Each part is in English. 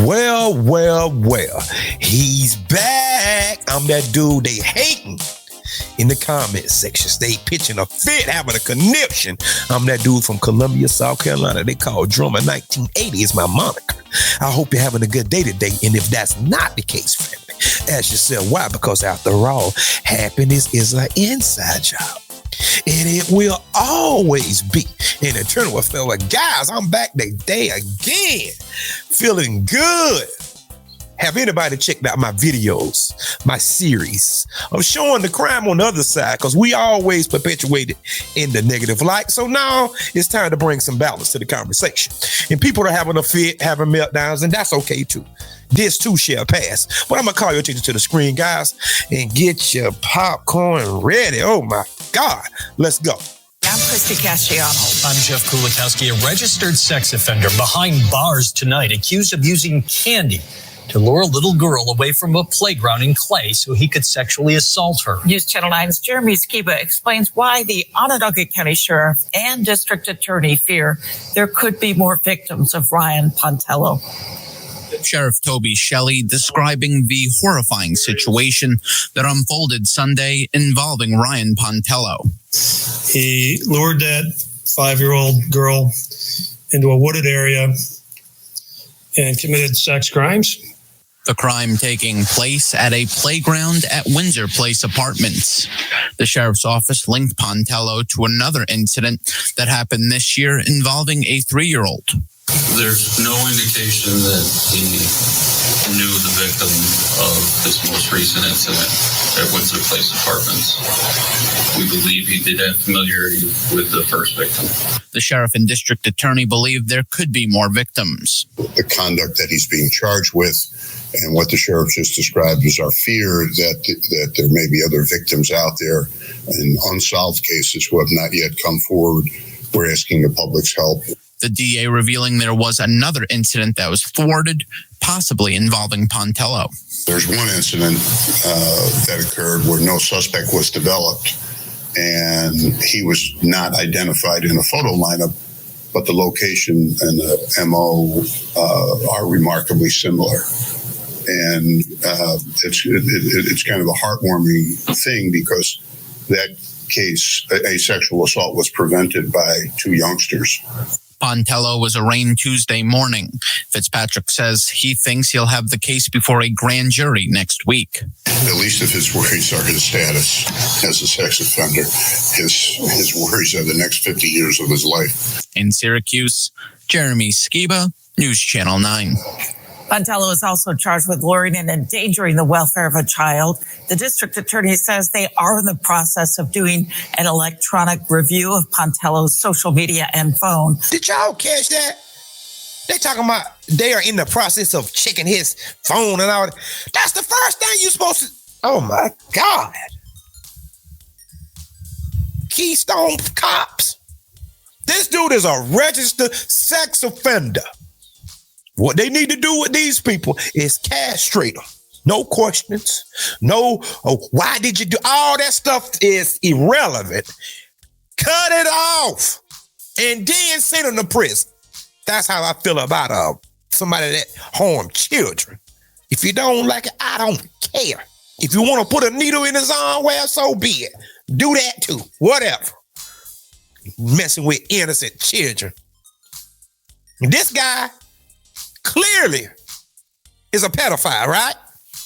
Well. He's back. I'm that dude they hating in the comment section. They pitching a fit, having a conniption. I'm that dude from Columbia, South Carolina. They call Drummer 1980 is my moniker. I hope you're having a good day today. And if that's not the case, family, ask yourself why. Because after all, happiness is an inside job. And it will always be an eternal affair. Guys, I'm back today again. Feeling good. Have anybody checked out my videos, my series of showing the crime on the other side? Because we always perpetuate it in the negative light. So now it's time to bring some balance to the conversation. And people are having a fit, having meltdowns, and that's okay too. This too shall pass. But I'm going to call your attention to the screen, guys, and get your popcorn ready. Oh my God. Let's go. I'm Christy Casciano. I'm Jeff Kulikowski, a registered sex offender behind bars tonight, accused of using candy to lure a little girl away from a playground in Clay so he could sexually assault her. News Channel 9's Jeremy Skiba explains why the Onondaga County Sheriff and District Attorney fear there could be more victims of Ryan Pontello. Sheriff Toby Shelley describing the horrifying situation that unfolded Sunday involving Ryan Pontello. He lured that 5-year-old girl into a wooded area and committed sex crimes. The crime taking place at a playground at Windsor Place Apartments. The sheriff's office linked Pontello to another incident that happened this year involving a 3-year-old. There's no indication that he knew the victim of this most recent incident at Windsor Place Apartments. We believe he did have familiarity with the first victim. The sheriff and district attorney believe there could be more victims. The conduct that he's being charged with and what the sheriff just described is our fear that there may be other victims out there in unsolved cases who have not yet come forward. We're asking the public's help. The DA revealing there was another incident that was thwarted, possibly involving Pontello. There's one incident that occurred where no suspect was developed, and he was not identified in a photo lineup, but the location and the MO are remarkably similar. And it's kind of a heartwarming thing because that case, a sexual assault, was prevented by 2 youngsters. Pontello was arraigned Tuesday morning. Fitzpatrick says he thinks he'll have the case before a grand jury next week. At least if his worries are his status as a sex offender, his worries are the next 50 years of his life. In Syracuse, Jeremy Skiba, News Channel 9. Pontello is also charged with luring and endangering the welfare of a child. The district attorney says they are in the process of doing an electronic review of Pontello's social media and phone. Did y'all catch that? They talking about they are in the process of checking his phone and all that. That's the first thing you're supposed to... Oh, my God. Keystone Cops. This dude is a registered sex offender. What they need to do with these people is castrate them. No questions. No, why did you do? All that stuff is irrelevant. Cut it off and then send them to prison. That's how I feel about somebody that harmed children. If you don't like it, I don't care. If you want to put a needle in his arm, well, so be it. Do that too. Whatever. Messing with innocent children. And this guy clearly is a pedophile, right?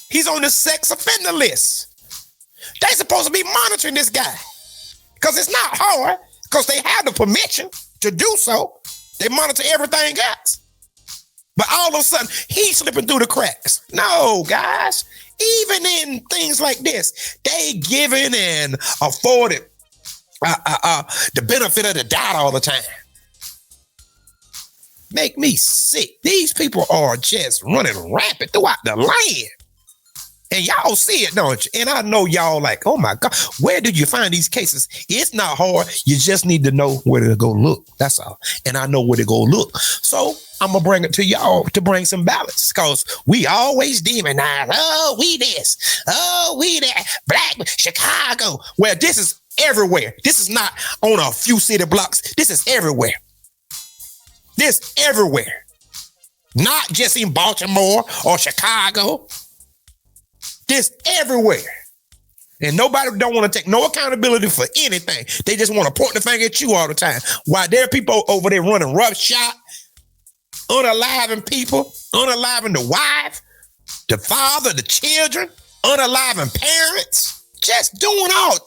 He's on the sex offender list. They supposed to be monitoring this guy because it's not hard because they have the permission to do so. They monitor everything else. But all of a sudden, he's slipping through the cracks. No, guys, even in things like this, they given and afforded the benefit of the doubt all the time. Make me sick. These people are just running rampant throughout the land. And y'all see it, don't you? And I know y'all like, oh my God, where did you find these cases? It's not hard. You just need to know where to go look. That's all. And I know where to go look. So I'm going to bring it to y'all to bring some balance because we always demonize. Oh, we this. Oh, we that. Black Chicago. Well, this is everywhere. This is not on a few city blocks. This is everywhere. This everywhere. Not just in Baltimore or Chicago. Just everywhere. And nobody don't want to take no accountability for anything. They just want to point the finger at you all the time. While there are people over there running roughshod, unaliving people, unaliving the wife, the father, the children, unaliving parents, just doing all.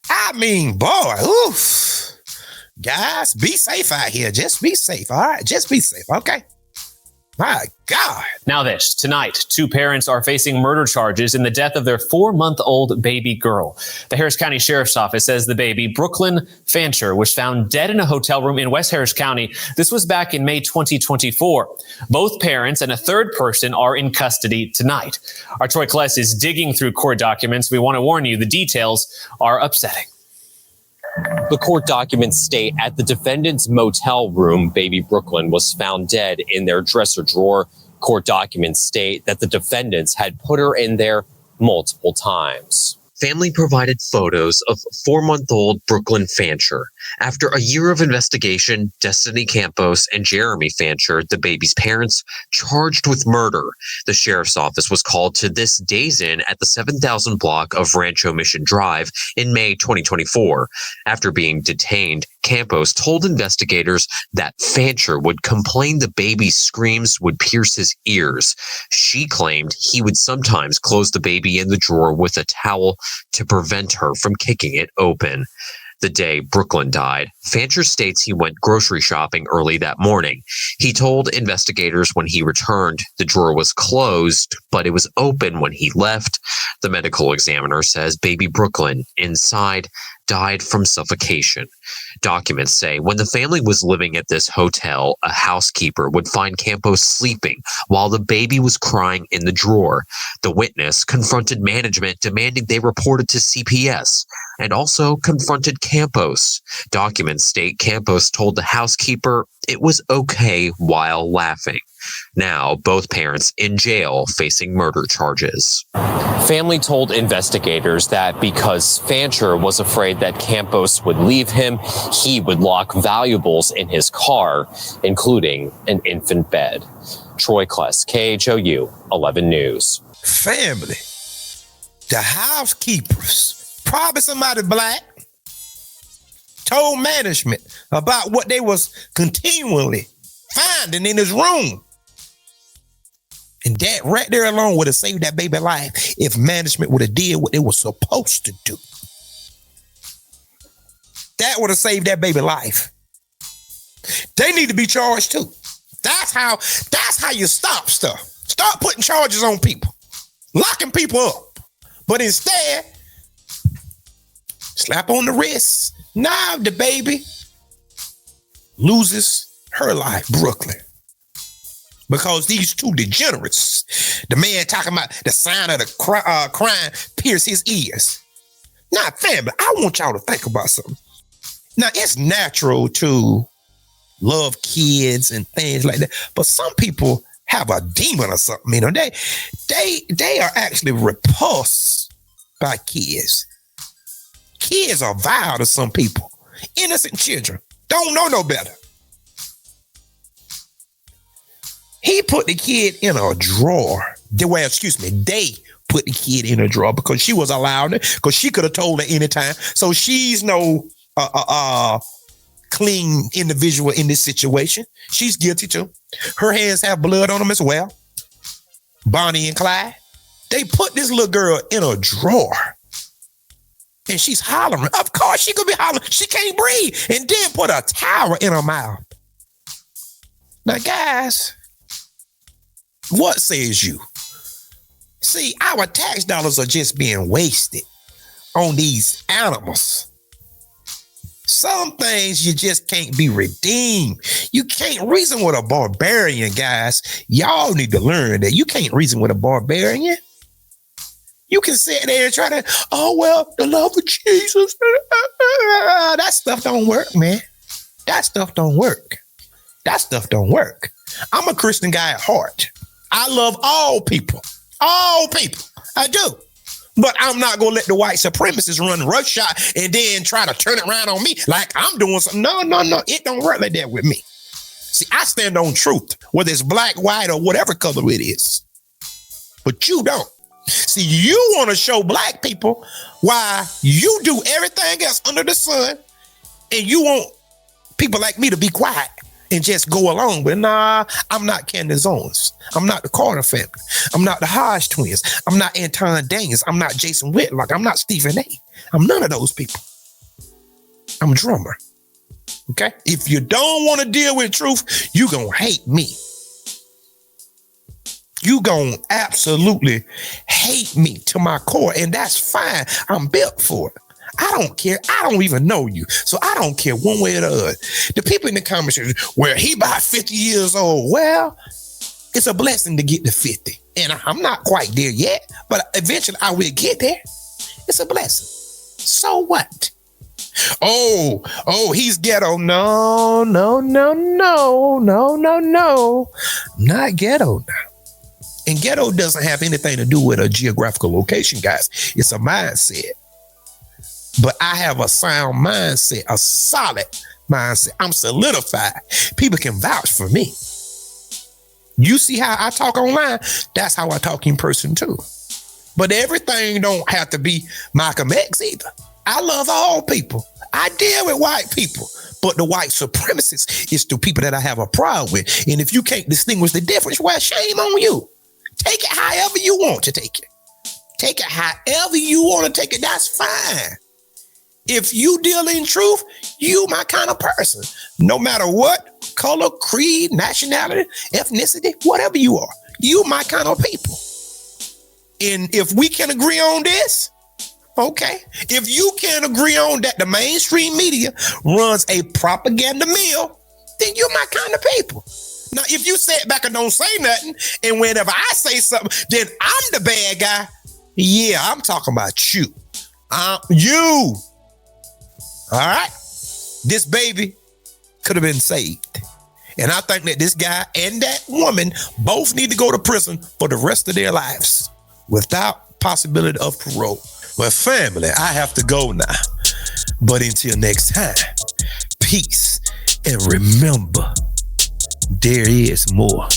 I mean, boy, oof. Guys, be safe out here. Just be safe, all right? Just be safe, okay? My God. Now this, tonight, two parents are facing murder charges in the death of their 4-month-old baby girl. The Harris County Sheriff's Office says the baby, Brooklyn Fancher, was found dead in a hotel room in West Harris County. This was back in May 2024. Both parents and a third person are in custody tonight. Our Troy Kless is digging through court documents. We want to warn you, the details are upsetting. The court documents state at the defendant's motel room, baby Brooklyn was found dead in their dresser drawer. Court documents state that the defendants had put her in there multiple times. Family provided photos of 4-month-old Brooklyn Fancher. After a year of investigation, Destiny Campos and Jeremy Fancher, the baby's parents, charged with murder. The sheriff's office was called to this Days Inn at the 7,000 block of Rancho Mission Drive in May 2024. After being detained, Campos told investigators that Fancher would complain the baby's screams would pierce his ears. She claimed he would sometimes close the baby in the drawer with a towel to prevent her from kicking it open. The day Brooklyn died, Fancher states he went grocery shopping early that morning. He told investigators when he returned, the drawer was closed, but it was open when he left. The medical examiner says baby Brooklyn inside died from suffocation. Documents say when the family was living at this hotel, a housekeeper would find Campos sleeping while the baby was crying in the drawer. The witness confronted management demanding they report it to CPS and also confronted Campos. Documents state Campos told the housekeeper it was okay while laughing. Now, both parents in jail facing murder charges. Family told investigators that because Fancher was afraid that Campos would leave him, he would lock valuables in his car, including an infant bed. Troy Kless, KHOU 11 News. Family, the housekeepers, probably somebody black, told management about what they was continually finding in his room. And that right there alone would have saved that baby life if management would have did what they were supposed to do. That would have saved that baby life. They need to be charged too. That's how you stop stuff. Start putting charges on people, locking people up. But instead, slap on the wrist. Now the baby loses her life, Brooklyn. Because these two degenerates, the man talking about the sign of the crime pierce his ears. Now, family, I want y'all to think about something. Now, it's natural to love kids and things like that, but some people have a demon or something. You know, they are actually repulsed by kids. Kids are vile to some people. Innocent children don't know no better. He put the kid in a drawer. They put the kid in a drawer because she was allowed it, because she could have told her anytime. So she's no clean individual in this situation. She's guilty too. Her hands have blood on them as well. Bonnie and Clyde. They put this little girl in a drawer. And she's hollering. Of course she could be hollering. She can't breathe. And then put a towel in her mouth. Now, guys, what says you? See, our tax dollars are just being wasted on these animals. Some things you just can't be redeemed. You can't reason with a barbarian, guys. Y'all need to learn that you can't reason with a barbarian. You can sit there and try to, the love of Jesus. That stuff don't work, man. That stuff don't work. That stuff don't work. I'm a Christian guy at heart. I love all people. All people. I do. But I'm not going to let the white supremacists run roughshod and then try to turn it around on me like I'm doing something. No. It don't work like that with me. See, I stand on truth, whether it's black, white, or whatever color it is. But you don't. See, you want to show black people why you do everything else under the sun, and you want people like me to be quiet and just go along. But nah, I'm not Candace Owens. I'm not the Carter family. I'm not the Hodge twins. I'm not Anton Daniels. I'm not Jason Whitlock. I'm not Stephen A. I'm none of those people. I'm a drummer. Okay? If you don't want to deal with truth, you gonna hate me. You gonna absolutely hate me to my core, and that's fine. I'm built for it. I don't care. I don't even know you. So I don't care one way or the other. The people in the comments, where he about 50 years old. Well, it's a blessing to get to 50. And I'm not quite there yet, but eventually I will get there. It's a blessing. So what? Oh, he's ghetto. No. I'm not ghetto now. And ghetto doesn't have anything to do with a geographical location, guys. It's a mindset. But I have a sound mindset, a solid mindset. I'm solidified. People can vouch for me. You see how I talk online? That's how I talk in person too. But everything don't have to be Malcolm X either. I love all people. I deal with white people. But the white supremacists is the people that I have a problem with. And if you can't distinguish the difference, well, shame on you. Take it however you want to take it. Take it however you want to take it. That's fine. If you deal in truth, you my kind of person. No matter what color, creed, nationality, ethnicity, whatever you are, you my kind of people. And if we can agree on this, okay. If you can agree on that the mainstream media runs a propaganda mill, then you're my kind of people. Now, if you sit back and don't say nothing, and whenever I say something, then I'm the bad guy. Yeah, I'm talking about you. You. All right? This baby could have been saved. And I think that this guy and that woman both need to go to prison for the rest of their lives without possibility of parole. Well, family, I have to go now. But until next time, peace. And remember, there is more.